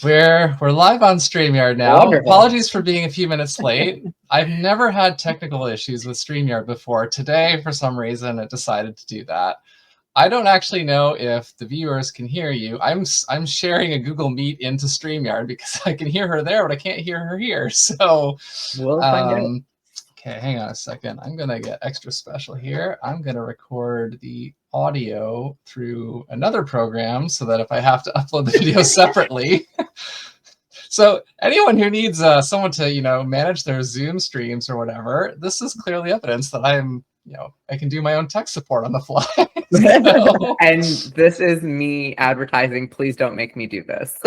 We're live on StreamYard now. Wonderful. Apologies for being a few minutes late. I've never had technical issues with StreamYard before. Today, for some reason, it decided to do that. I don't actually know if the viewers can hear you. I'm sharing a Google Meet into StreamYard because I can hear her there, but I can't hear her here. So we'll find out. Okay, hang on a second. I'm gonna get extra special here. I'm gonna record the audio through another program so that if I have to upload the video separately. So anyone who needs someone to, manage their Zoom streams or whatever, this is clearly evidence that I can do my own tech support on the fly. So. And this is me advertising, please don't make me do this.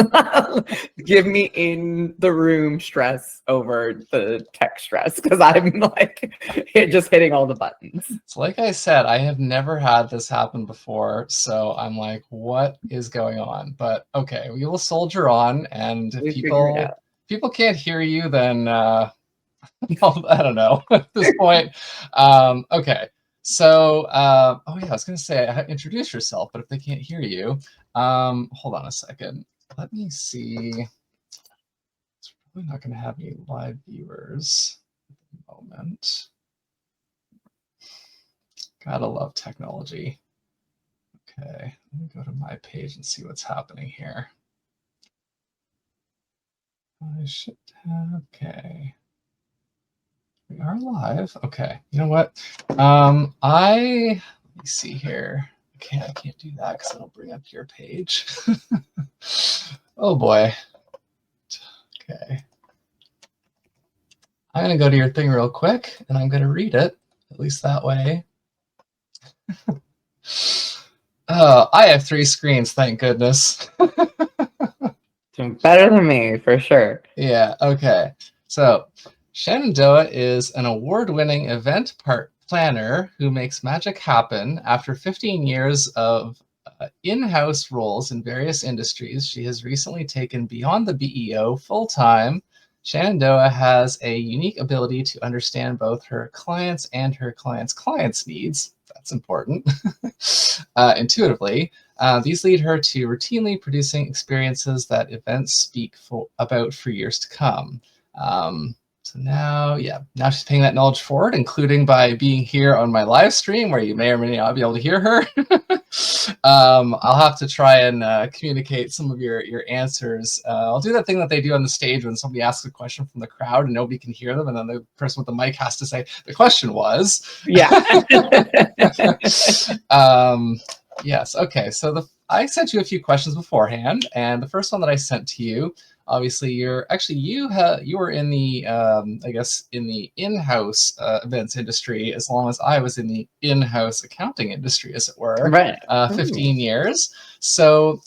Give me in the room stress over the tech stress, because I'm like just hitting all the buttons. So like I said, I have never had this happen before, so I'm like, what is going on? But okay, we will soldier on, and if people can't hear you, then I don't know at this point. Okay. So, oh yeah, I was going to say, introduce yourself, but if they can't hear you, hold on a second. Let me see. It's probably not going to have any live viewers at the moment. Gotta love technology. Okay, let me go to my page and see what's happening here. I should have, okay. We are live. Okay. You know what? Let me see here. Okay, I can't do that because it'll bring up your page. Oh boy. Okay. I'm gonna go to your thing real quick and I'm gonna read it, at least that way. I have 3 screens, thank goodness. Better than me, for sure. Yeah, okay. So Shanondoah is an award-winning event planner who makes magic happen. After 15 years of in-house roles in various industries, she has recently taken Beyond the BEO full-time. Shanondoah has a unique ability to understand both her clients and her clients' needs. That's important. Intuitively. These lead her to routinely producing experiences that events speak about for years to come. So now she's paying that knowledge forward, including by being here on my live stream where you may or may not be able to hear her. I'll have to try and communicate some of your answers. I'll do that thing that they do on the stage when somebody asks a question from the crowd and nobody can hear them, and then the person with the mic has to say, the question was. Yeah. Yes, okay, so I sent you a few questions beforehand, and the first one that I sent to you, obviously you were in the I guess in the in-house events industry as long as I was in the in-house accounting industry, as it were. Right. 15 years. So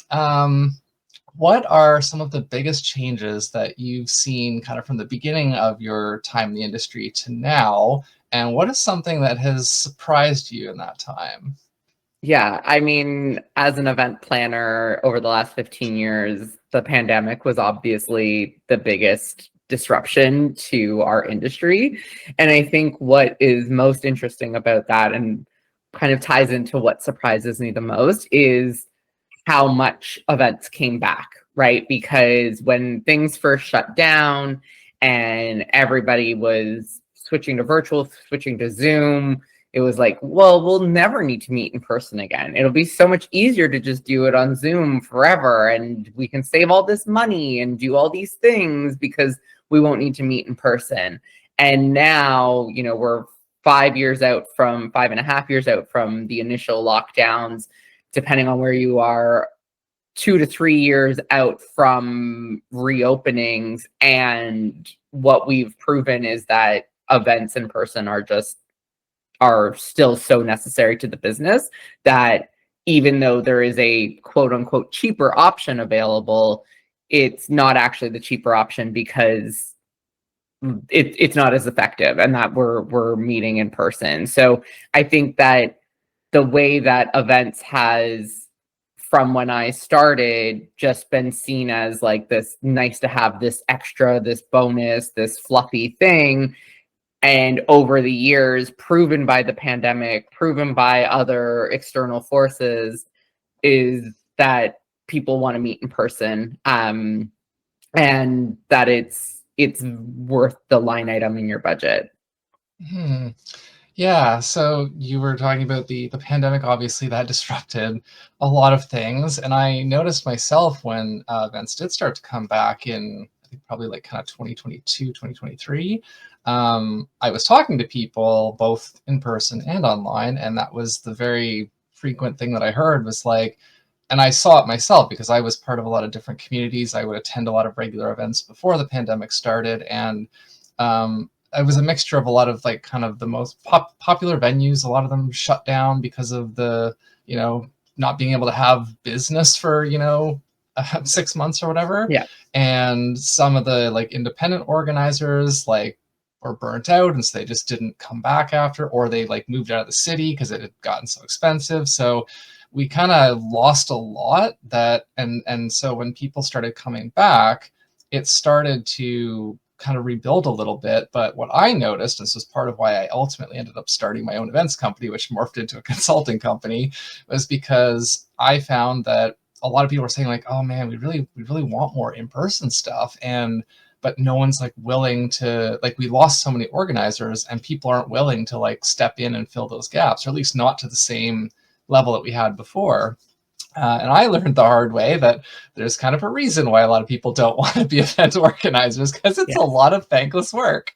what are some of the biggest changes that you've seen kind of from the beginning of your time in the industry to now, and what is something that has surprised you in that time? Yeah, I mean, as an event planner over the last 15 years, the pandemic was obviously the biggest disruption to our industry. And I think what is most interesting about that, and kind of ties into what surprises me the most, is how much events came back, right? Because when things first shut down and everybody was switching to virtual, switching to Zoom, it was like, well, we'll never need to meet in person again. It'll be so much easier to just do it on Zoom forever. And we can save all this money and do all these things because we won't need to meet in person. And now, we're 5.5 years out from the initial lockdowns, depending on where you are, 2 to 3 years out from reopenings. And what we've proven is that events in person are still so necessary to the business that even though there is a quote unquote cheaper option available, it's not actually the cheaper option because it's not as effective, and that we're meeting in person. So I think that the way that events has, from when I started, just been seen as like this nice to have, this extra, this bonus, this fluffy thing. And over the years, proven by the pandemic, proven by other external forces, is that people want to meet in person. and that it's worth the line item in your budget. Hmm. Yeah, so you were talking about the pandemic. Obviously, that disrupted a lot of things, and I noticed myself when events did start to come back in, I think probably like kind of 2022, 2023. I was talking to people both in person and online, and that was the very frequent thing that I heard was like, and I saw it myself because I was part of a lot of different communities. I would attend a lot of regular events before the pandemic started, and it was a mixture of a lot of like kind of the most popular venues. A lot of them shut down because of the, not being able to have business for, 6 months or whatever. Yeah. And some of the like independent organizers like were burnt out, and so they just didn't come back after, or they like moved out of the city because it had gotten so expensive. So we kind of lost a lot that, and so when people started coming back, it started to kind of rebuild a little bit. But what I noticed, and this was part of why I ultimately ended up starting my own events company, which morphed into a consulting company, was because I found that a lot of people were saying like, oh man, we really want more in-person stuff. And but no one's like willing to, like, we lost so many organizers and people aren't willing to like step in and fill those gaps, or at least not to the same level that we had before. And I learned the hard way that there's kind of a reason why a lot of people don't want to be event organizers, because it's a Yes. lot of thankless work.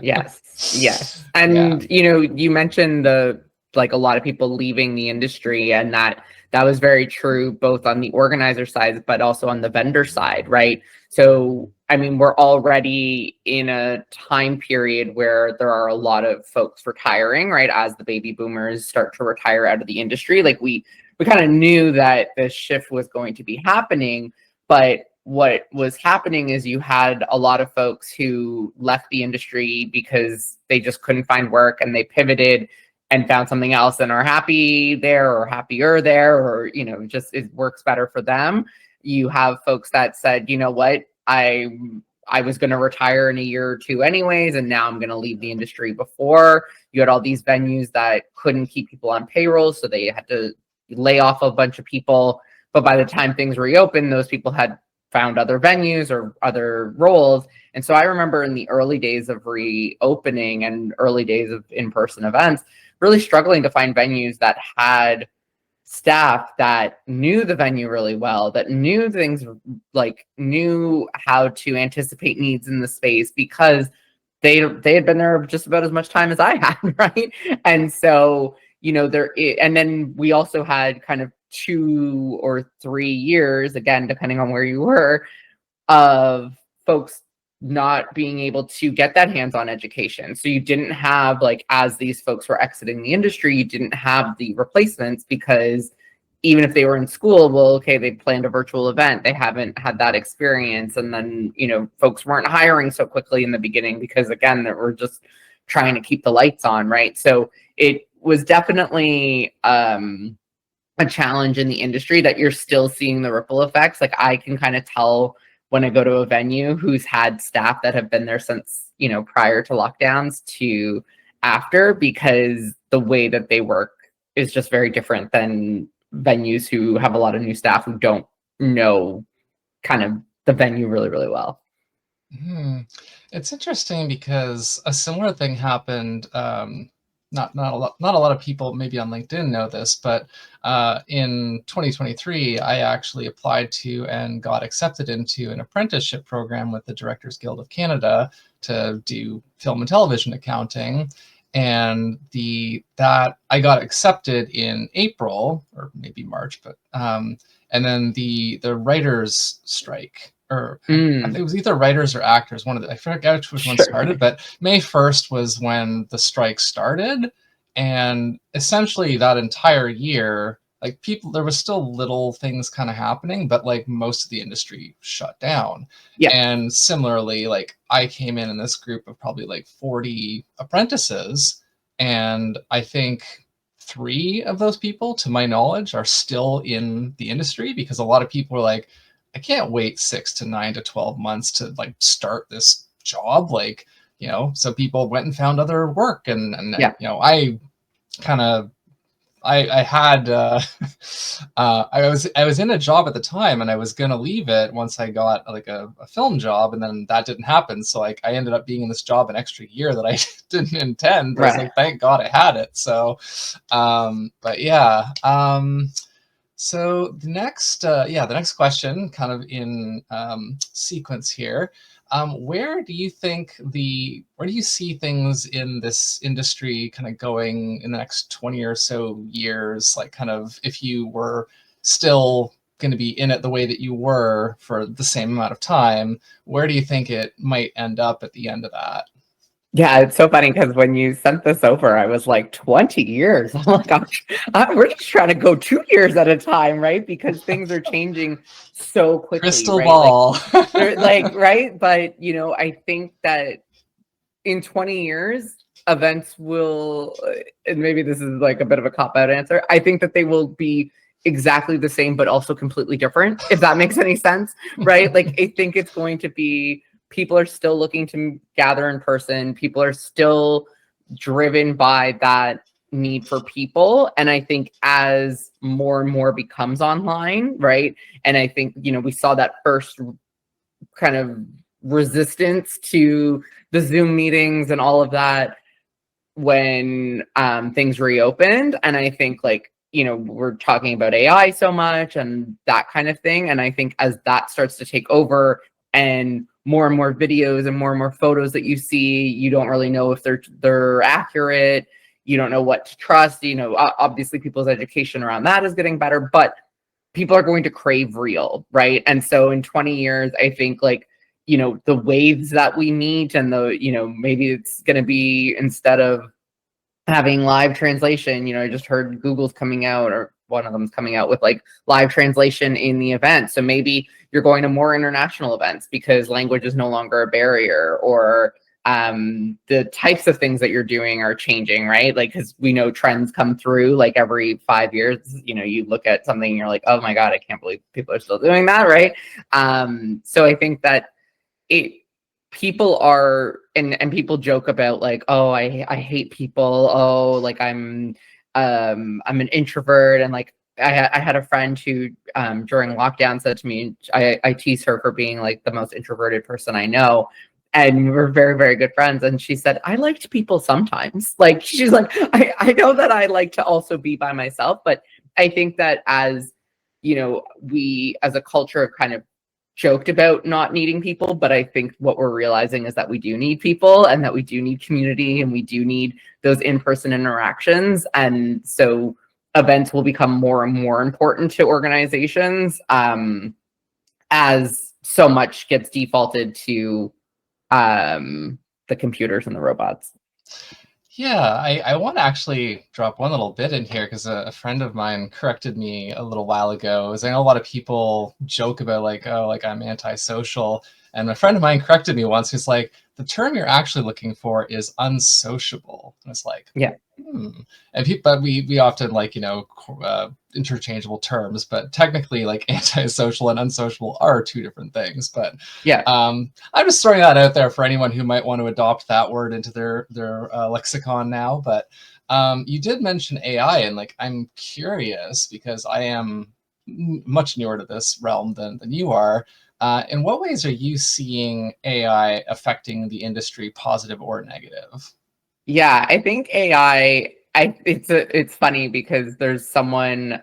Yes. Yes. Yeah. And you mentioned the like a lot of people leaving the industry, and that was very true both on the organizer side but also on the vendor side, right? So, I mean, we're already in a time period where there are a lot of folks retiring, right? As the baby boomers start to retire out of the industry, like we kind of knew that this shift was going to be happening, but what was happening is you had a lot of folks who left the industry because they just couldn't find work, and they pivoted and found something else and are happy there or happier there, or just it works better for them. You have folks that said, you know what, I was going to retire in a year or two anyways, and now I'm going to leave the industry before. You had all these venues that couldn't keep people on payroll, so they had to lay off a bunch of people. But by the time things reopened, those people had found other venues or other roles. And so I remember in the early days of reopening and early days of in-person events, really struggling to find venues that had staff that knew the venue really well, that knew things, like knew how to anticipate needs in the space, because they had been there just about as much time as I had, right? And so, and then we also had kind of 2 or 3 years, again, depending on where you were, of folks not being able to get that hands-on education. So you didn't have, like, as these folks were exiting the industry, you didn't have the replacements, because even if they were in school, well, okay, they planned a virtual event, they haven't had that experience. And then, folks weren't hiring so quickly in the beginning because, again, they were just trying to keep the lights on, right? So it was definitely a challenge in the industry that you're still seeing the ripple effects. Like, I can kind of tell when I go to a venue who's had staff that have been there since, prior to lockdowns to after, because the way that they work is just very different than venues who have a lot of new staff who don't know kind of the venue really, really well. Hmm. It's interesting because a similar thing happened. Not a lot of people maybe on LinkedIn know this, but in 2023, I actually applied to and got accepted into an apprenticeship program with the Directors Guild of Canada to do film and television accounting. And that I got accepted in April or maybe March, but and then the writers' strike, or I think Mm, it was either writers or actors. One of the, I forget which one sure. started, but May 1st was when the strike started. And essentially that entire year, like, people, there was still little things kind of happening, but like most of the industry shut down. Yeah. And similarly, like, I came in this group of probably like 40 apprentices, and I think 3 of those people, to my knowledge, are still in the industry, because a lot of people are like, I can't wait 6 to 9 to 12 months to like start this job. Like, so people went and found other work, and Yeah. I kind of I had I was in a job at the time, and I was gonna leave it once I got like a film job, and then that didn't happen. So like I ended up being in this job an extra year that I didn't intend. But I was Right. like, thank God I had it. So, but yeah. So the next question, kind of in sequence here, where do you see things in this industry kind of going in the next 20 or so years? Like, kind of, if you were still going to be in it the way that you were for the same amount of time, where do you think it might end up at the end of that? Yeah, it's so funny because when you sent this over, I was like 20 years. I'm like, we're just trying to go 2 years at a time, right? Because things are changing so quickly, Crystal right? Like ball. they're like, right? But I think that in 20 years, events will, and maybe this is like a bit of a cop-out answer. I think that they will be exactly the same, but also completely different, if that makes any sense, right? Like, I think it's going to be, people are still looking to gather in person. People are still driven by that need for people. And I think as more and more becomes online, right? And I think, we saw that first kind of resistance to the Zoom meetings and all of that when things reopened. And I think, like, we're talking about AI so much and that kind of thing. And I think as that starts to take over and more videos and more photos that you see, you don't really know if they're accurate. You don't know what to trust. Obviously people's education around that is getting better, but people are going to crave real, right? And so in 20 years, I think, like, the waves that we meet and maybe it's going to be, instead of having live translation, I just heard Google's coming out, or one of them's coming out with like live translation in the event. So maybe you're going to more international events because language is no longer a barrier, or the types of things that you're doing are changing, right? Like, because we know trends come through like every 5 years. You look at something and you're like, oh my God, I can't believe people are still doing that, right? So I think that it people are, and people joke about like, oh, I hate people, oh, like I'm an introvert, and like I had a friend who during lockdown said to me, I tease her for being like the most introverted person I know, and we're very, very good friends, and she said, I like people sometimes, like she's like, I know that I like to also be by myself, but I think that as we as a culture have kind of joked about not needing people, but I think what we're realizing is that we do need people, and that we do need community, and we do need those in-person interactions. And so events will become more and more important to organizations as so much gets defaulted to the computers and the robots. Yeah, I want to actually drop one little bit in here because a friend of mine corrected me a little while ago. Is I know a lot of people joke about like, oh, like I'm antisocial, and a friend of mine corrected me once. Who's like, the term you're actually looking for is unsociable. And it's like, Yeah. And but we often like interchangeable terms, but technically like antisocial and unsociable are two different things. But Yeah. I'm just throwing that out there for anyone who might want to adopt that word into their lexicon now. But you did mention AI, and like I'm curious because I am much newer to this realm than you are. In what ways are you seeing AI affecting the industry, positive or negative? Yeah, I think AI. It's funny because there's someone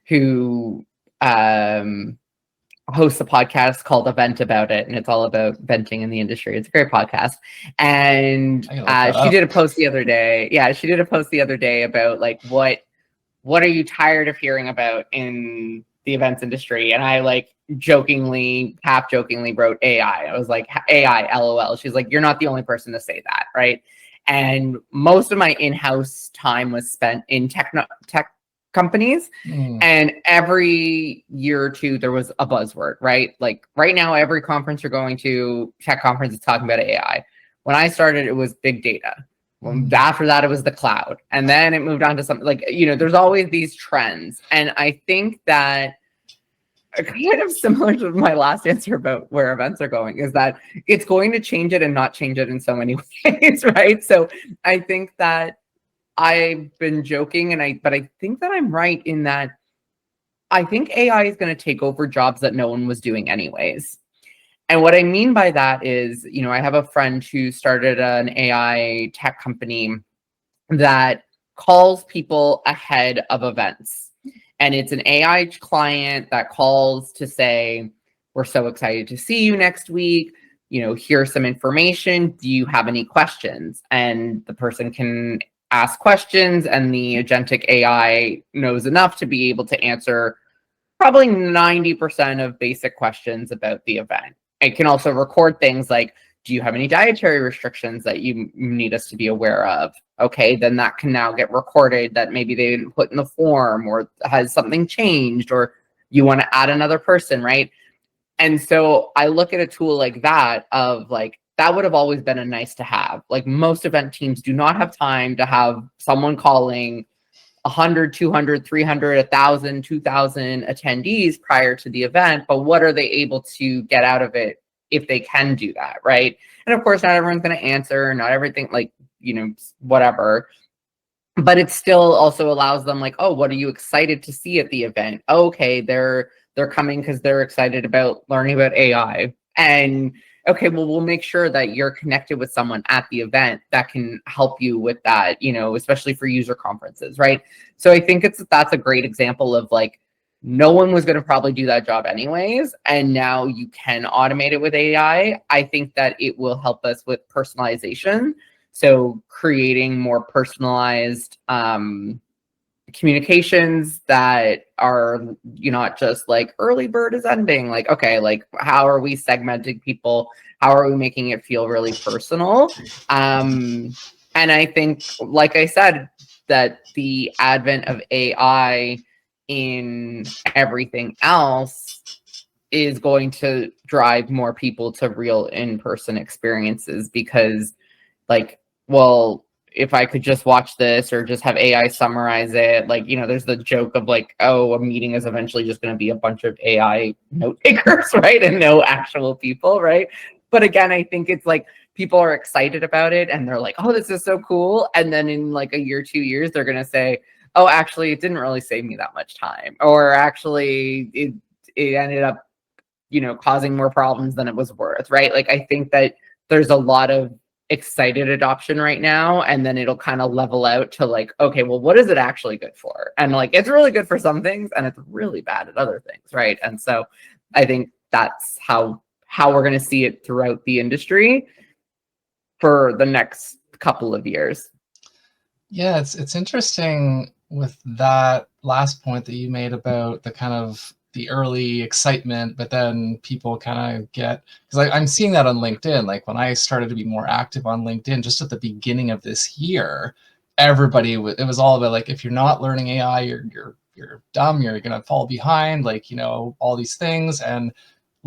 who hosts a podcast called Event About It, and it's all about venting in the industry. It's a great podcast, and I gotta look that she up. did a post the other day. Yeah, she did a post the other day about like what are you tired of hearing about in the events industry? And I like jokingly, half jokingly wrote AI. I was like, AI, LOL. She's like, you're not the only person to say that, right? And most of my in-house time was spent in tech companies. And every year or two, there was a buzzword, right? Like right now, every conference you're going to, tech conference, is talking about AI. When I started, it was big data. After that, it was the cloud. And then it moved on to something like, there's always these trends. And I think that kind of similar to my last answer about where events are going is that it's going to change it and not change it in so many ways, right? So I think that I've been joking, but I think that I'm right in that I think AI is going to take over jobs that no one was doing anyways. And what I mean by that is, I have a friend who started an AI tech company that calls people ahead of events. And it's an AI client that calls to say, we're so excited to see you next week. Here's some information. Do you have any questions? And the person can ask questions, and the agentic AI knows enough to be able to answer probably 90% of basic questions about the event. It can also record things like, do you have any dietary restrictions that you need us to be aware of? Okay, then that can now get recorded that maybe they didn't put in the form, or has something changed, or you want to add another person, right? And so I look at a tool like that of like, that would have always been a nice to have. Like, most event teams do not have time to have someone calling 100, 200, 300, 1,000, 2,000 attendees prior to the event, but what are they able to get out of it if they can do that, right? And of course, not everyone's going to answer, not everything, like, whatever. But it still also allows them like, oh, what are you excited to see at the event? Okay, they're coming because they're excited about learning about AI. And okay, well, we'll make sure that you're connected with someone at the event that can help you with that, especially for user conferences, right? So I think that's a great example of like, no one was going to probably do that job anyways, and now you can automate it with AI. I think that it will help us with personalization. So creating more personalized communications that are not just like early bird is ending. Like, okay, like how are we segmenting people? How are we making it feel really personal? And I think, like I said, that the advent of AI in everything else is going to drive more people to real in-person experiences, because like, well, if I could just watch this or just have AI summarize it, like, there's the joke of like, oh, a meeting is eventually just going to be a bunch of AI note takers, right? And no actual people, right? But again, I think it's like people are excited about it and they're like, oh, this is so cool. And then in like a year, 2 years, they're going to say, oh, actually, it didn't really save me that much time. Or actually, it ended up, causing more problems than it was worth, right? Like, I think that there's a lot of excited adoption right now, and then it'll kind of level out to like, okay, well, what is it actually good for? And like, it's really good for some things and it's really bad at other things, right? And so I think that's how we're going to see it throughout the industry for the next couple of years. Yeah, it's interesting with that last point that you made about the kind of the early excitement, but then people kind of get, because I'm seeing that on LinkedIn. Like when I started to be more active on LinkedIn, just at the beginning of this year, everybody it was all about like, if you're not learning AI, you're dumb, you're gonna fall behind, like, all these things. And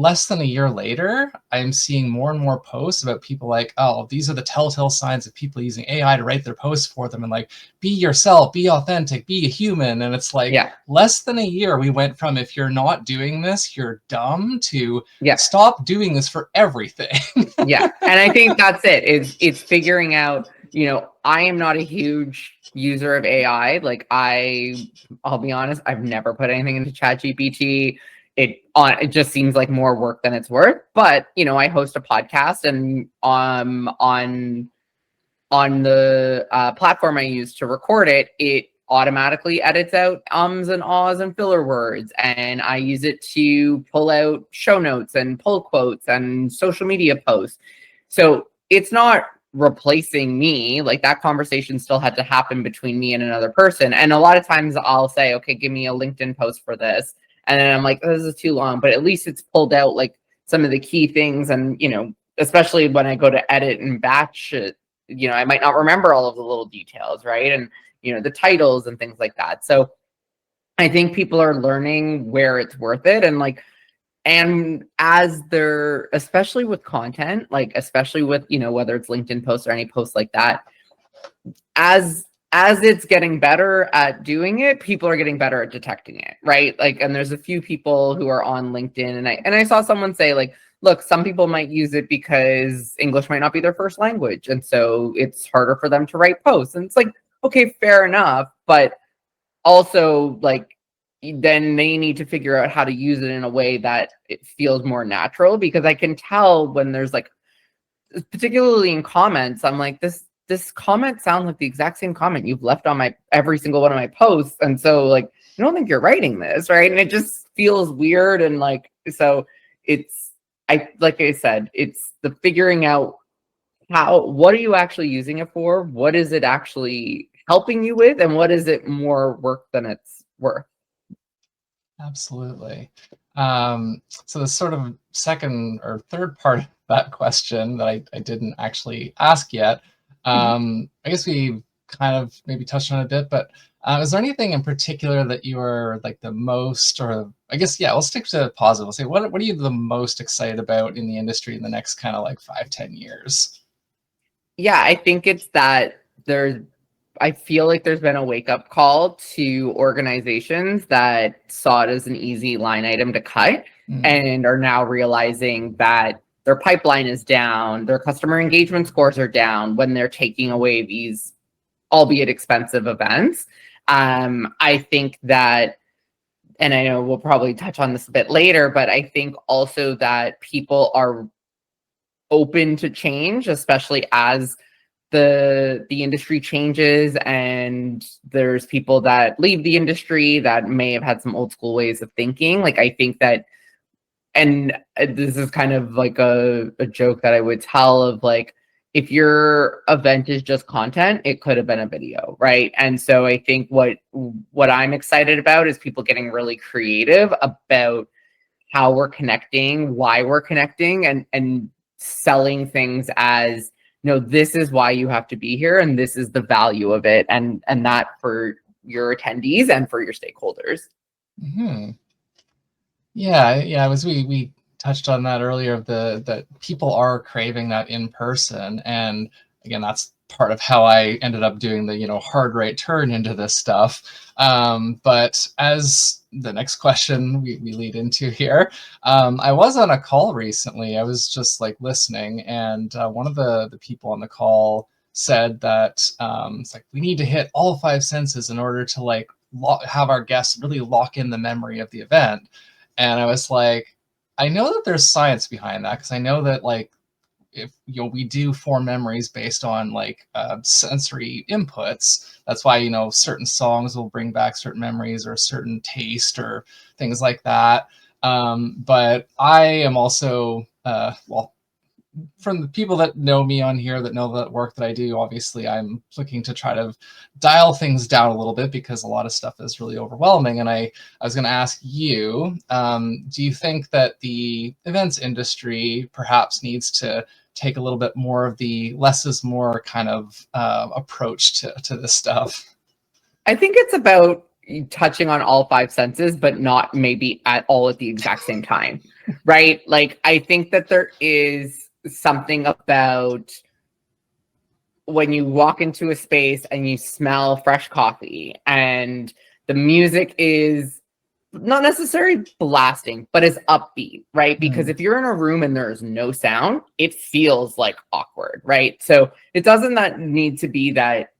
less than a year later, I'm seeing more and more posts about people like, oh, these are the telltale signs of people using AI to write their posts for them, and like, be yourself, be authentic, be a human. And it's like, less than a year, we went from, if you're not doing this, you're dumb, to stop doing this for everything. Yeah. And I think that's it. It's figuring out, I am not a huge user of AI. Like I'll be honest, I've never put anything into ChatGPT. It just seems like more work than it's worth. But, I host a podcast, and on the platform I use to record it, it automatically edits out ums and ahs and filler words. And I use it to pull out show notes and pull quotes and social media posts. So it's not replacing me. Like, that conversation still had to happen between me and another person. And a lot of times I'll say, okay, give me a LinkedIn post for this. And then I'm like, oh, this is too long, but at least it's pulled out like some of the key things. And, especially when I go to edit and batch it, I might not remember all of the little details, right? And, the titles and things like that. So I think people are learning where it's worth it. And like, and as they're, especially with content, like, especially with, whether it's LinkedIn posts or any posts like that, as it's getting better at doing it, people are getting better at detecting it, right? Like, and there's a few people who are on LinkedIn, and I saw someone say like, look, some people might use it because English might not be their first language, and so it's harder for them to write posts. And it's like, okay, fair enough. But also, like, then they need to figure out how to use it in a way that it feels more natural, because I can tell when there's like, particularly in comments, I'm like, this comment sounds like the exact same comment you've left on my every single one of my posts. And so, like, I don't think you're writing this, right? And it just feels weird. And like, so it's, like I said, it's the figuring out what are you actually using it for? What is it actually helping you with? And what is it more work than it's worth? Absolutely. So the sort of second or third part of that question that I didn't actually ask yet, I guess we kind of maybe touched on it a bit, but is there anything in particular that you are like the most, or I guess, yeah, we'll stick to positive. We'll say, what are you the most excited about in the industry in the next kind of like 5-10 years? Yeah, I think it's that I feel like there's been a wake up call to organizations that saw it as an easy line item to cut and are now realizing that their pipeline is down, their customer engagement scores are down when they're taking away these, albeit expensive, events. I think that, and I know we'll probably touch on this a bit later, but I think also that people are open to change, especially as the industry changes and there's people that leave the industry that may have had some old school ways of thinking. Like, I think that, and this is kind of like a joke that I would tell of like, if your event is just content, it could have been a video, right? And so I think what I'm excited about is people getting really creative about how we're connecting, why we're connecting, and selling things as, this is why you have to be here, and this is the value of it, and that for your attendees and for your stakeholders. Mm-hmm. Yeah. As we touched on that earlier, that people are craving that in person, and again, that's part of how I ended up doing the hard right turn into this stuff. But as the next question we lead into here, I was on a call recently. I was just like listening, and one of the people on the call said that it's like we need to hit all 5 senses in order to like have our guests really lock in the memory of the event. And I was like, I know that there's science behind that, because I know that like if we do form memories based on like sensory inputs. That's why certain songs will bring back certain memories or a certain taste or things like that. But I am also well, from the people that know me on here, that know the work that I do, obviously I'm looking to try to dial things down a little bit because a lot of stuff is really overwhelming. And I was going to ask you, do you think that the events industry perhaps needs to take a little bit more of the less is more kind of approach to this stuff? I think it's about touching on all 5 senses, but not maybe at all at the exact same time, right? Like, I think that there is something about when you walk into a space and you smell fresh coffee and the music is not necessarily blasting, but is upbeat, right? Because if you're in a room and there's no sound, it feels like awkward, right? So it doesn't that need to be that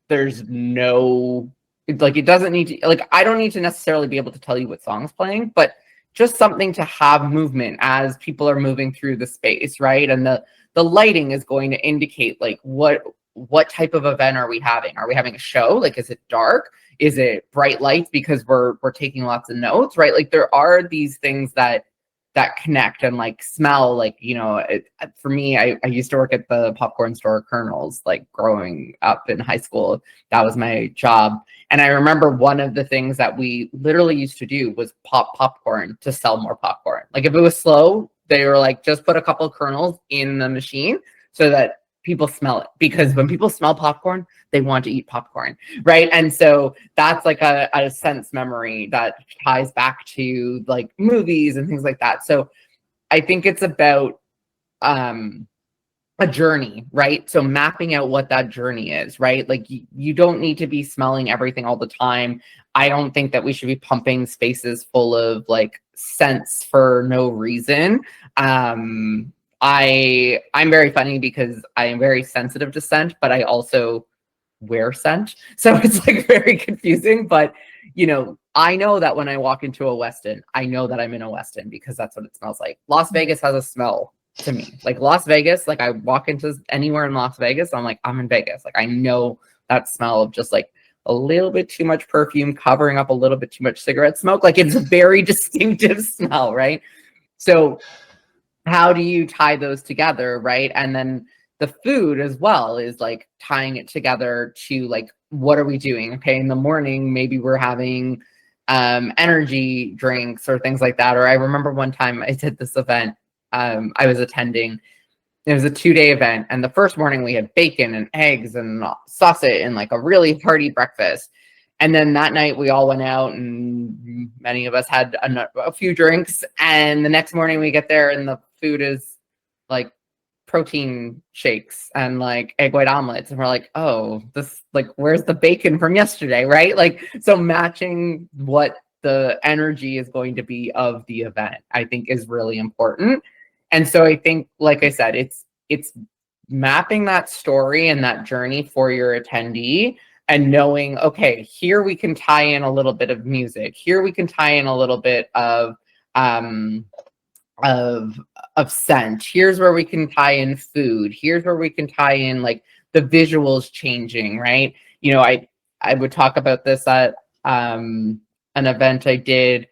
there's no, like, it doesn't need to, like, I don't need to necessarily be able to tell you what song's playing, but just something to have movement as people are moving through the space, right? And the lighting is going to indicate like what type of event are we having? Are we having a show? Like, is it dark? Is it bright lights because we're taking lots of notes, right? Like, there are these things that connect, and like smell, like, for me, I used to work at the popcorn store Kernels, like growing up in high school. That was my job. And I remember one of the things that we literally used to do was pop popcorn to sell more popcorn. Like, if it was slow, they were like, just put a couple of kernels in the machine so that people smell it. Because when people smell popcorn, they want to eat popcorn, right? And so that's like a sense memory that ties back to like movies and things like that. So I think it's about a journey, right? So mapping out what that journey is, right? Like, you don't need to be smelling everything all the time. I don't think that we should be pumping spaces full of like scents for no reason. I'm very funny because I am very sensitive to scent, but I also wear scent. So it's like very confusing, but I know that when I walk into a Westin, I know that I'm in a Westin because that's what it smells like. Las Vegas has a smell to me. Like Las Vegas, like I walk into anywhere in Las Vegas, I'm like, I'm in Vegas. Like I know that smell of just like a little bit too much perfume covering up a little bit too much cigarette smoke. Like it's a very distinctive smell, right? So how do you tie those together, right? And then the food as well is like tying it together to like, what are we doing? Okay, in the morning, maybe we're having energy drinks or things like that. Or I remember one time I did this event I was attending. It was a 2-day event, and the first morning we had bacon and eggs and sausage and like a really hearty breakfast. And then that night we all went out and many of us had a few drinks. And the next morning we get there and the food is like protein shakes and like egg white omelets. And we're like, oh, this, like, where's the bacon from yesterday? Right. Like, so matching what the energy is going to be of the event, I think is really important. And so I think, like I said, it's mapping that story and that journey for your attendee and knowing, okay, here we can tie in a little bit of music. Here we can tie in a little bit um, of scent. Here's where we can tie in food. Here's where we can tie in like the visuals changing, right? I would talk about this at an event I did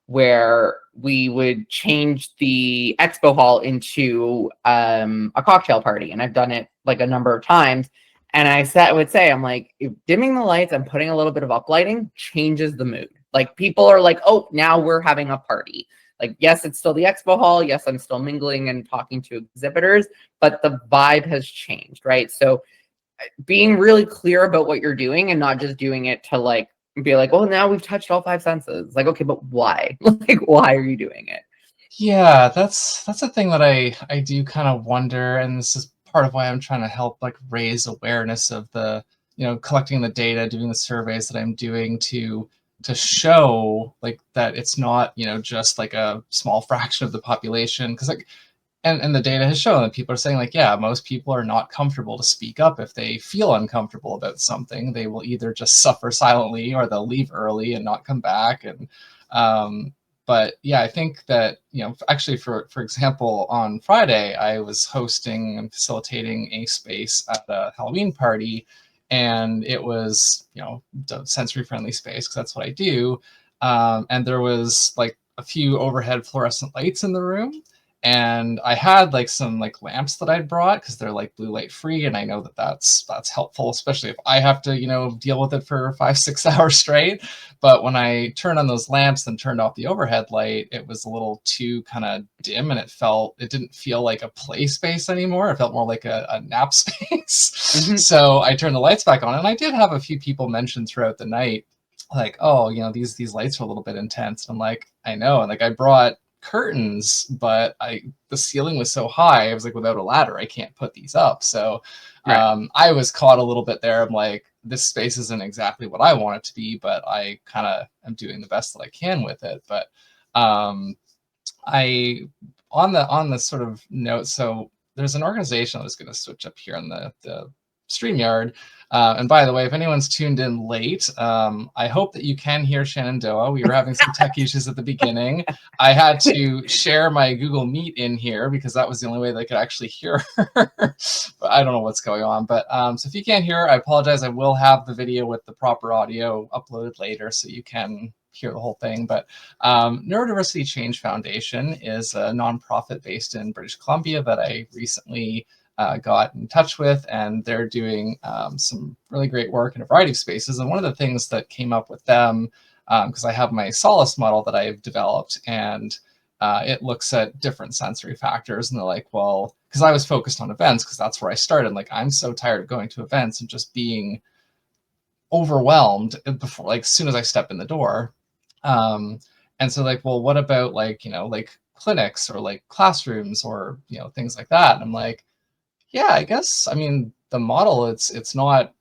where we would change the expo hall into a cocktail party. And I've done it like a number of times. And I would say, I'm like, if dimming the lights and putting a little bit of uplighting changes the mood. Like people are like, oh, now we're having a party. Like, yes, it's still the expo hall. Yes, I'm still mingling and talking to exhibitors, but the vibe has changed, right? So being really clear about what you're doing and not just doing it to like be like, well, now we've touched all 5 senses. Like, okay, but why? Like, why are you doing it? Yeah, that's a thing that I do kind of wonder, and this is part of why I'm trying to help like raise awareness of the, collecting the data, doing the surveys that I'm doing to show like that it's not, just like a small fraction of the population, because like and the data has shown that people are saying like, yeah, most people are not comfortable to speak up. If they feel uncomfortable about something, they will either just suffer silently or they'll leave early and not come back. And but yeah, I think that, actually for example, on Friday I was hosting and facilitating a space at a Halloween party, and it was, sensory friendly space because that's what I do. And there was like a few overhead fluorescent lights in the room, and I had like some like lamps that I'd brought because they're like blue light free, and I know that that's helpful, especially if I have to, deal with it for 5-6 hours straight. But when I turned on those lamps and turned off the overhead light, it was a little too kind of dim, and it didn't feel like a play space anymore. It felt more like a nap space. So I turned the lights back on, and I did have a few people mention throughout the night like, oh, these lights are a little bit intense. And I'm like, I know. And like I brought curtains, but the ceiling was so high, I was like, without a ladder I can't put these up. So Right. I was caught a little bit there. I'm like, this space isn't exactly what I want it to be, but I kind of am doing the best that I can with it. But I on the sort of note, so there's an organization. I was going to switch up here on the StreamYard. And by the way, if anyone's tuned in late, I hope that you can hear Shanondoah. We were having some tech issues at the beginning. I had to share my Google Meet in here because that was the only way they could actually hear her. But I don't know what's going on. But so if you can't hear her, I apologize. I will have the video with the proper audio uploaded later so you can hear the whole thing. But Neurodiversity Change Foundation is a nonprofit based in British Columbia that I recently got in touch with, and they're doing some really great work in a variety of spaces. And one of the things that came up with them, because I have my Solace model that I've developed, and it looks at different sensory factors, and they're like, well, because I was focused on events, because that's where I started. Like, I'm so tired of going to events and just being overwhelmed before, like, as soon as I step in the door. And so like, well, what about like, like clinics or like classrooms or, things like that? And I'm like, yeah, I guess, I mean, the model, it's not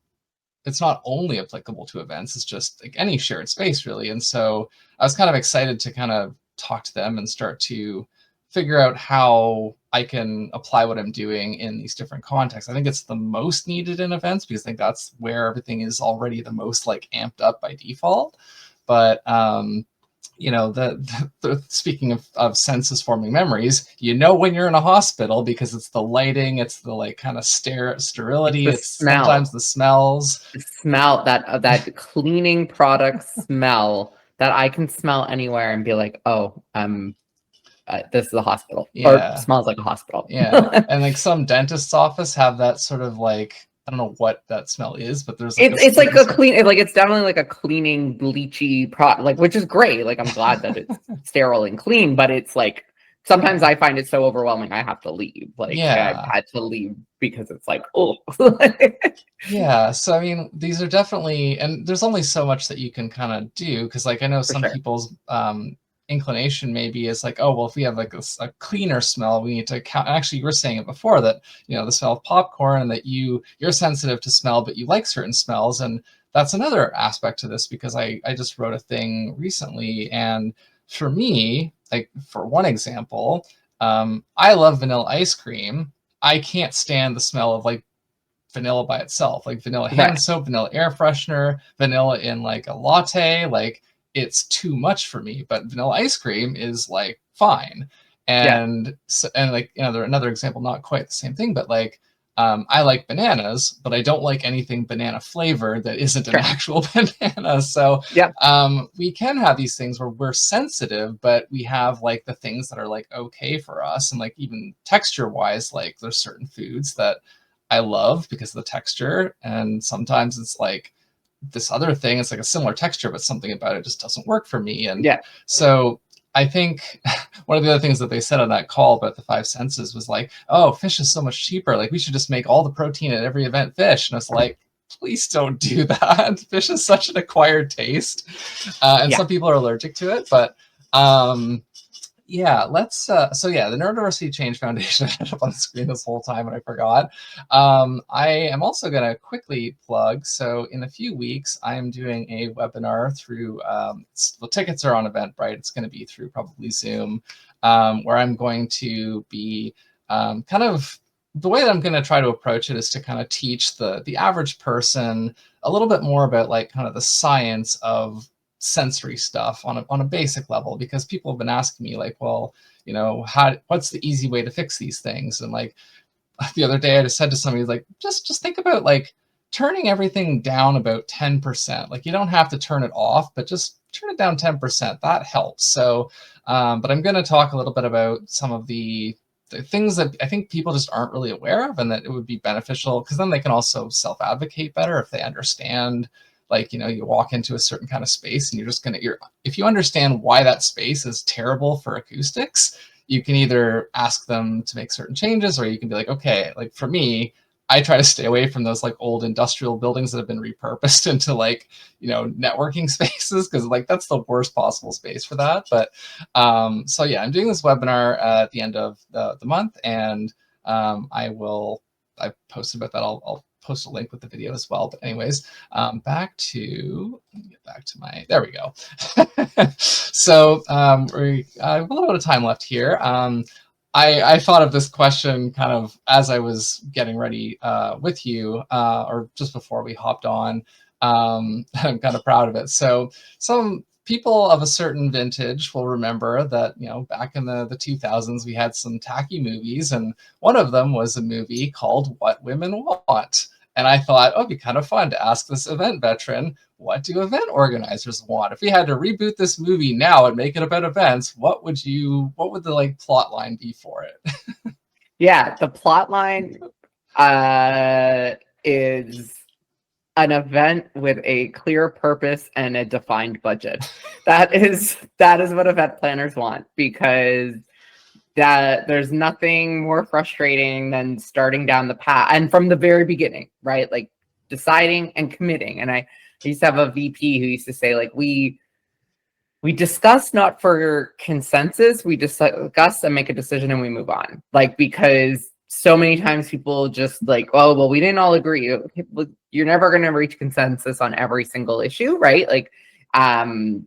only applicable to events, it's just like any shared space really. And so I was kind of excited to kind of talk to them and start to figure out how I can apply what I'm doing in these different contexts. I think it's the most needed in events because I think that's where everything is already the most like amped up by default. But you know, speaking of senses forming memories, you know, when you're in a hospital because it's the lighting, it's the like kind of sterility, it's sometimes the smells. The smell, that cleaning product smell that I can smell anywhere and be like, oh, this is a hospital. Yeah. Or smells like a hospital. Yeah. And like some dentist's office have that sort of like, I don't know what that smell is, but there's like it's like a clean, like it's definitely like a cleaning bleachy product, like, which is great. Like I'm glad that it's sterile and clean, but it's like sometimes I find it so overwhelming I have to leave. Like I've had to leave because it's like, oh. Yeah, so I mean, these are definitely, and there's only so much that you can kind of do because like I know some people's inclination maybe is like, oh, well, if we have like a cleaner smell, we need to count. Actually, you were saying it before that, you know, the smell of popcorn and that you're sensitive to smell, but you like certain smells. And that's another aspect to this because I just wrote a thing recently. And for me, like for one example, I love vanilla ice cream. I can't stand the smell of like vanilla by itself, like vanilla hand soap, vanilla air freshener, vanilla in like a latte. Like it's too much for me, but vanilla ice cream is like fine. And so, and like, you know, another example, not quite the same thing, but like I like bananas, but I don't like anything banana flavored that isn't an actual banana. So we can have these things where we're sensitive, but we have like the things that are like okay for us. And like even texture wise, like there's certain foods that I love because of the texture. And sometimes it's like this other thing, it's like a similar texture, but something about it just doesn't work for me. And so I think one of the other things that they said on that call about the 5 senses was like, oh, fish is so much cheaper. Like we should just make all the protein at every event fish. And I was like, please don't do that. Fish is such an acquired taste. And some people are allergic to it, but yeah, let's so yeah, the Neurodiversity Change Foundation. I had up on the screen this whole time and I forgot. I am also going to quickly plug, so in a few weeks I am doing a webinar through the tickets are on Eventbrite. It's going to be through probably Zoom, where I'm going to be kind of, the way that I'm going to try to approach it is to kind of teach the average person a little bit more about like kind of the science of sensory stuff on a basic level, because people have been asking me like, well, you know, what's the easy way to fix these things? And like the other day I just said to somebody like, just think about like turning everything down about 10%. Like you don't have to turn it off, but just turn it down 10%. That helps. So but I'm going to talk a little bit about some of the things that I think people just aren't really aware of, and that it would be beneficial because then they can also self-advocate better if they understand. Like, you know, you walk into a certain kind of space and if you understand why that space is terrible for acoustics, you can either ask them to make certain changes, or you can be like, okay, like for me, I try to stay away from those like old industrial buildings that have been repurposed into like, you know, networking spaces, because like that's the worst possible space for that. But so yeah, I'm doing this webinar at the end of the month, and I posted about that. I'll post a link with the video as well. But anyways, let me get back to my, there we go. So we have a little bit of time left here. I thought of this question kind of as I was getting ready with you, or just before we hopped on. I'm kind of proud of it. So some people of a certain vintage will remember that, you know, back in the 2000s, we had some tacky movies, and one of them was a movie called What Women Want. And I thought, oh, it'd be kind of fun to ask this event veteran, what do event organizers want? If we had to reboot this movie now and make it about events, what would the like plot line be for it? Yeah, the plot line is an event with a clear purpose and a defined budget. That is what event planners want, because there's nothing more frustrating than starting down the path and from the very beginning, right? Like deciding and committing. And I used to have a VP who used to say, like, we discuss not for consensus, we discuss and make a decision and we move on. Like, because so many times people just like, oh, well, we didn't all agree. You're never going to reach consensus on every single issue, right? Like,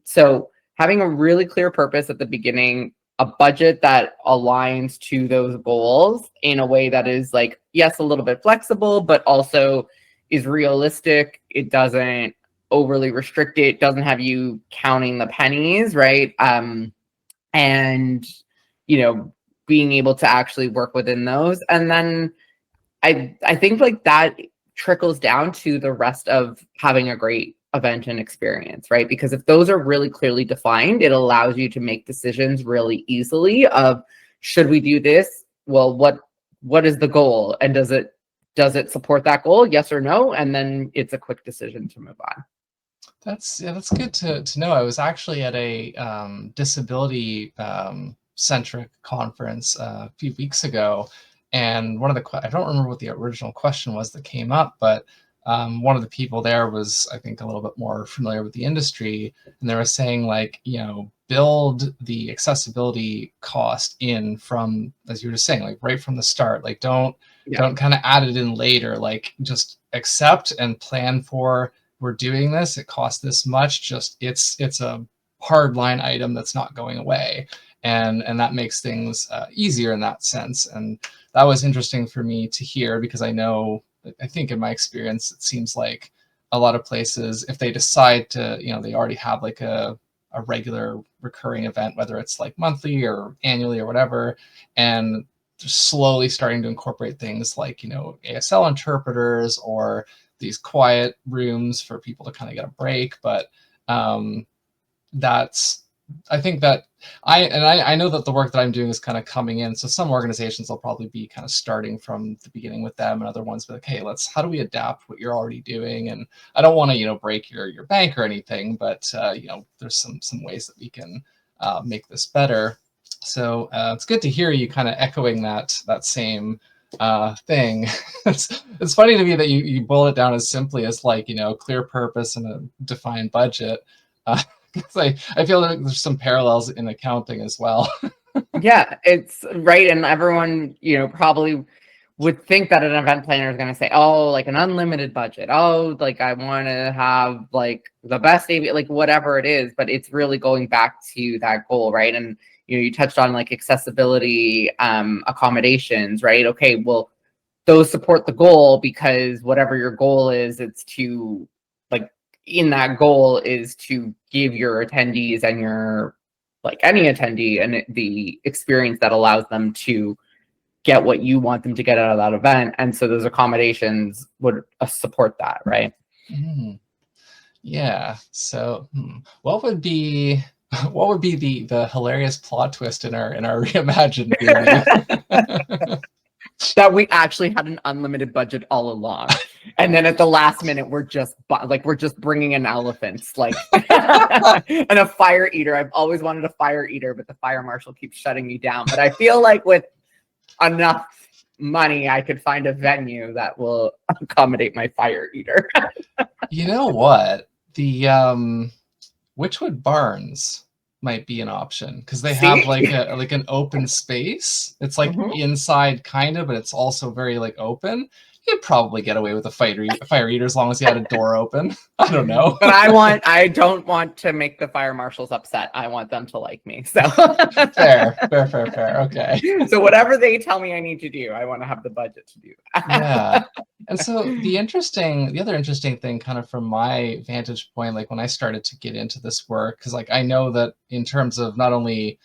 so having a really clear purpose at the beginning a budget that aligns to those goals in a way that is like, yes, a little bit flexible, but also is realistic. It doesn't overly restrict it, doesn't have you counting the pennies, right? And, being able to actually work within those. And then I think like that trickles down to the rest of having a great event and experience, right? Because if those are really clearly defined, it allows you to make decisions really easily of, should we do this? Well, what is the goal? And does it support that goal? Yes or no? And then it's a quick decision to move on. That's good to know. I was actually at a disability centric conference a few weeks ago, and one of the I don't remember what the original question was that came up, but one of the people there was, I think, a little bit more familiar with the industry, and they were saying, like, build the accessibility cost in from, as you were just saying, like right from the start. Like don't kind of add it in later. Like just accept and plan for, we're doing this, it costs this much, just it's a hard line item that's not going away, and that makes things easier in that sense. And that was interesting for me to hear, because I think in my experience, it seems like a lot of places, if they decide to, they already have like a regular recurring event, whether it's like monthly or annually or whatever, and just slowly starting to incorporate things like, ASL interpreters or these quiet rooms for people to kind of get a break. But I think that I know that the work that I'm doing is kind of coming in. So some organizations will probably be kind of starting from the beginning with them, and other ones be like, hey, how do we adapt what you're already doing? And I don't want to, break your bank or anything, but there's some ways that we can make this better. So it's good to hear you kind of echoing that same thing. It's funny to me that you boil it down as simply as like, clear purpose and a defined budget. I feel like there's some parallels in accounting as well. Yeah, it's right. And everyone, probably would think that an event planner is going to say, oh, like an unlimited budget. Oh, like I want to have like the best AV, like whatever it is, but it's really going back to that goal, right? And, you touched on like accessibility accommodations, right? Okay, well, those support the goal, because whatever your goal is, it's to like, in that goal is to give your attendees and your, like any attendee, and the experience that allows them to get what you want them to get out of that event. And so those accommodations would support that, right? Mm. Yeah. So what would be the hilarious plot twist in our reimagined movie? That we actually had an unlimited budget all along, and then at the last minute we're just bringing in elephants, like and a fire eater. I've always wanted a fire eater, but the fire marshal keeps shutting me down. But I feel like with enough money, I could find a venue that will accommodate my fire eater. You know what? The Witchwood Barns might be an option, because they have like an open space. It's like inside kind of, but it's also very like open. You'd probably get away with a fire eater as long as you had a door open. I don't know. But I don't want to make the fire marshals upset. I want them to like me. So fair. Okay. So whatever they tell me I need to do, I want to have the budget to do that. Yeah. And so the other interesting thing, kind of from my vantage point, like when I started to get into this work, because like I know that in terms of not only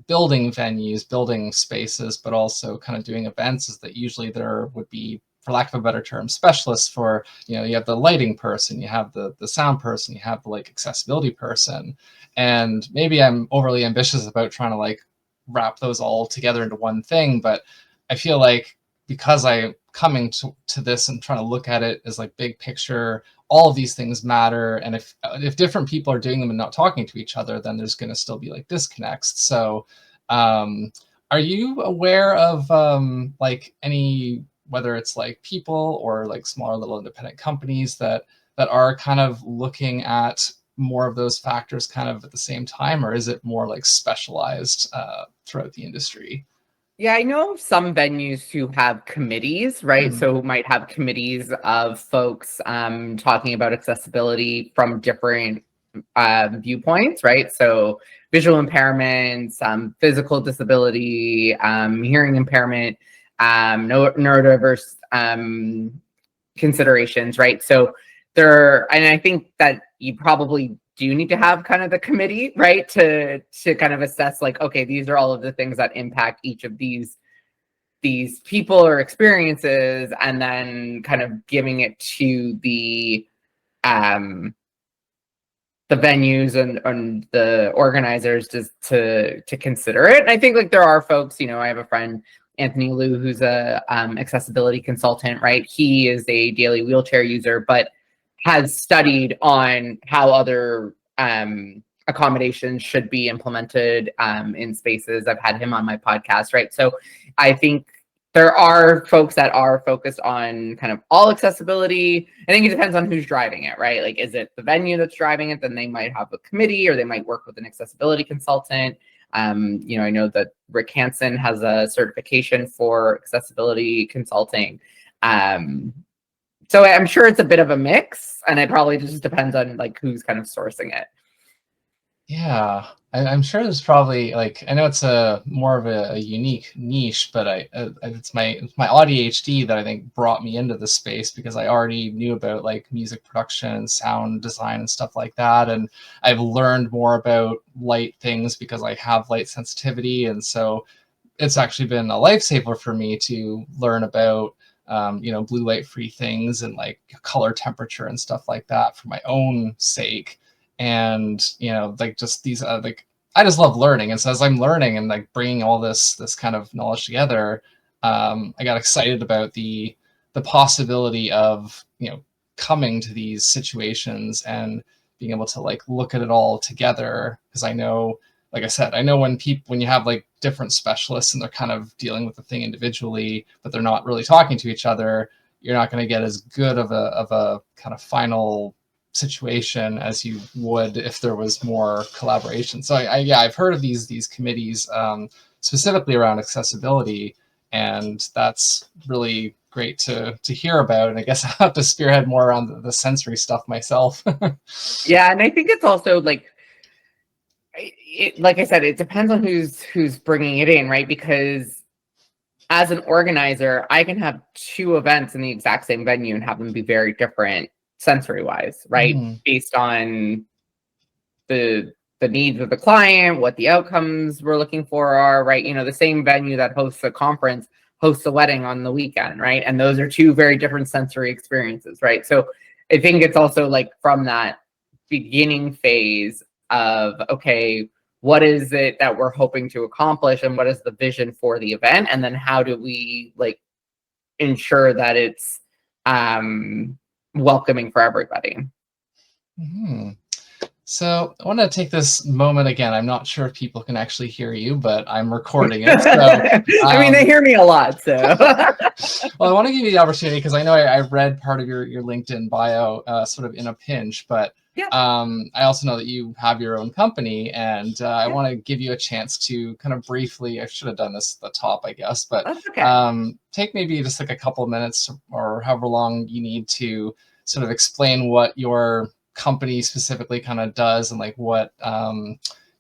building venues, building spaces, but also kind of doing events, is that usually there would be, for lack of a better term, specialists for, you have the lighting person, you have the sound person, you have the like accessibility person. And maybe I'm overly ambitious about trying to like wrap those all together into one thing, but I feel like because I'm coming to this and trying to look at it as like big picture, all of these things matter. And if different people are doing them and not talking to each other, then there's going to still be like disconnects. So are you aware of like any, whether it's like people or like smaller little independent companies that are kind of looking at more of those factors kind of at the same time, or is it more like specialized throughout the industry? Yeah, I know of some venues who have committees, right? So who might have committees of folks talking about accessibility from different viewpoints, right? So visual impairments, physical disability, hearing impairment, neurodiverse considerations, right? So and I think that you probably do need to have kind of the committee, right, to kind of assess like, okay, these are all of the things that impact each of these people or experiences, and then kind of giving it to the venues and the organizers just to consider it. And I think like there are folks, you know, I have a friend, Anthony Liu, who's a accessibility consultant, right? He is a daily wheelchair user, but has studied on how other accommodations should be implemented in spaces. I've had him on my podcast, right? So I think there are folks that are focused on kind of all accessibility. I think it depends on who's driving it, right? Like, is it the venue that's driving it? Then they might have a committee, or they might work with an accessibility consultant. You know, I know that Rick Hansen has a certification for accessibility consulting. So I'm sure it's a bit of a mix, and it probably just depends on like who's kind of sourcing it. Yeah, I'm sure there's probably like, I know it's a more of a unique niche, but it's my ADHD that I think brought me into this space, because I already knew about like music production and sound design and stuff like that, and I've learned more about light things because I have light sensitivity, and so it's actually been a lifesaver for me to learn about you know, blue light free things and like color temperature and stuff like that for my own sake. And you know, like just these like, I just love learning, and so as I'm learning and like bringing all this kind of knowledge together, I got excited about the possibility of, you know, coming to these situations and being able to like look at it all together, because I know, like I said, I know when you have like different specialists and they're kind of dealing with the thing individually, but they're not really talking to each other, you're not going to get as good of a kind of final situation as you would if there was more collaboration. So yeah, I've heard of these committees specifically around accessibility, and that's really great to hear about. And I guess I have to spearhead more around the sensory stuff myself. Yeah, and I think it's also like, like I said, it depends on who's bringing it in, right? Because as an organizer, I can have two events in the exact same venue and have them be very different sensory wise, right? Based on the needs of the client, what the outcomes we're looking for are, right? You know, the same venue that hosts a conference hosts a wedding on the weekend, right? And those are two very different sensory experiences, right? So I think it's also like from that beginning phase of, okay, what is it that we're hoping to accomplish, and what is the vision for the event, and then how do we like ensure that it's welcoming for everybody. So I want to take this moment again. I'm not sure if people can actually hear you, but I'm recording it. So, I mean, they hear me a lot. So, well, I want to give you the opportunity, because I know I read part of your LinkedIn bio sort of in a pinch, but yeah. I also know that you have your own company, and I want to give you a chance to kind of briefly, I should have done this at the top, I guess, but okay. Take maybe just like a couple of minutes or however long you need to sort of explain what your company specifically kind of does, and like what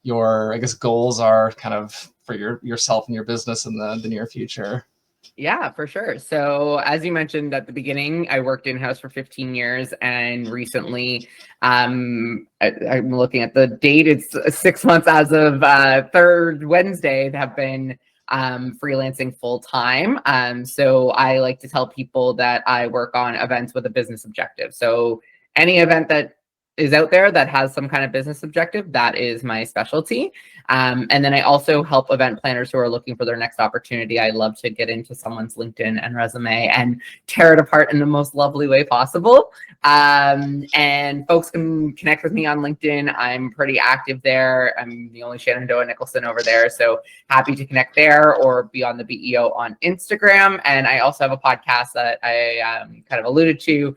your, I guess, goals are kind of for yourself and your business in the near future. Yeah, for sure. So as you mentioned at the beginning, I worked in-house for 15 years, and recently, I'm looking at the date, it's 6 months as of third Wednesday, have been freelancing full time. So I like to tell people that I work on events with a business objective. So any event that is out there that has some kind of business objective, that is my specialty. And then I also help event planners who are looking for their next opportunity. I love to get into someone's LinkedIn and resume and tear it apart in the most lovely way possible. And folks can connect with me on LinkedIn. I'm pretty active there. I'm the only Shanondoah Nicholson over there. So happy to connect there, or Beyond The BEO on Instagram. And I also have a podcast that I kind of alluded to,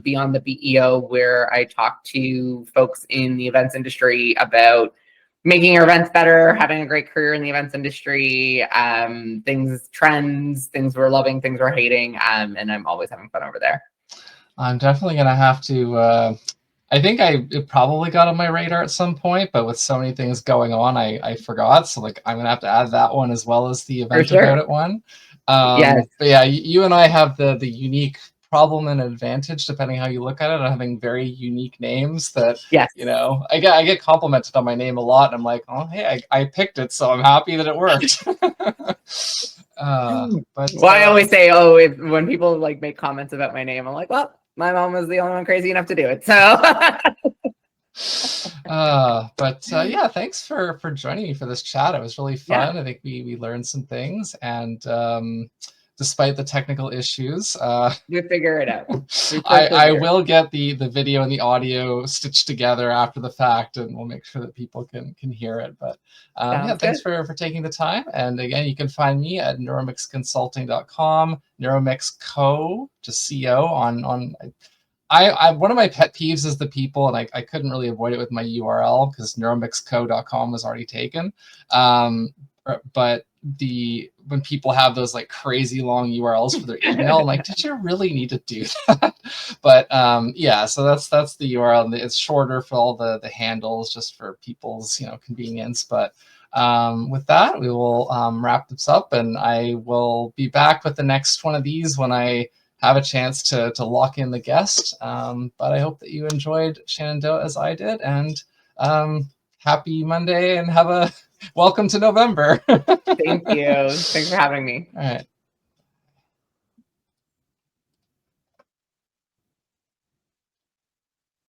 Beyond The BEO, where I talk to folks in the events industry about making your events better, having a great career in the events industry, trends, things we're loving, things we're hating, and I'm always having fun over there. I'm definitely going to have to I think it probably got on my radar at some point, but with so many things going on, I forgot. So like I'm gonna have to add that one as well as the For event about sure. it one. Yes. But yeah, you and I have the unique problem and advantage depending how you look at it, of having very unique names that, Yes. you know, I get complimented on my name a lot, and I'm like, oh hey, I picked it, so I'm happy that it worked. But Well, I always say, oh, when people like make comments about my name, I'm like, well, my mom was the only one crazy enough to do it. So yeah, thanks for joining me for this chat. It was really yeah, fun. I think we learned some things, and despite the technical issues, we figure it out. We I persevere. will get the video and the audio stitched together after the fact, and we'll make sure that people can hear it. But yeah, Sounds thanks good. for taking the time. And again, you can find me at neuromixconsulting.com, neuromixco, just co on. One of my pet peeves is the people, and I couldn't really avoid it with my URL because neuromixco.com was already taken. But when people have those like crazy long URLs for their email, I'm like, did you really need to do that? But yeah, so that's the URL. It's shorter for all the handles, just for people's convenience. But with that, we will wrap this up, and I will be back with the next one of these when I have a chance to lock in the guest. But I hope that you enjoyed Shanondoah as I did, and happy Monday, and have a welcome to November. Thank you. Thanks for having me. All right.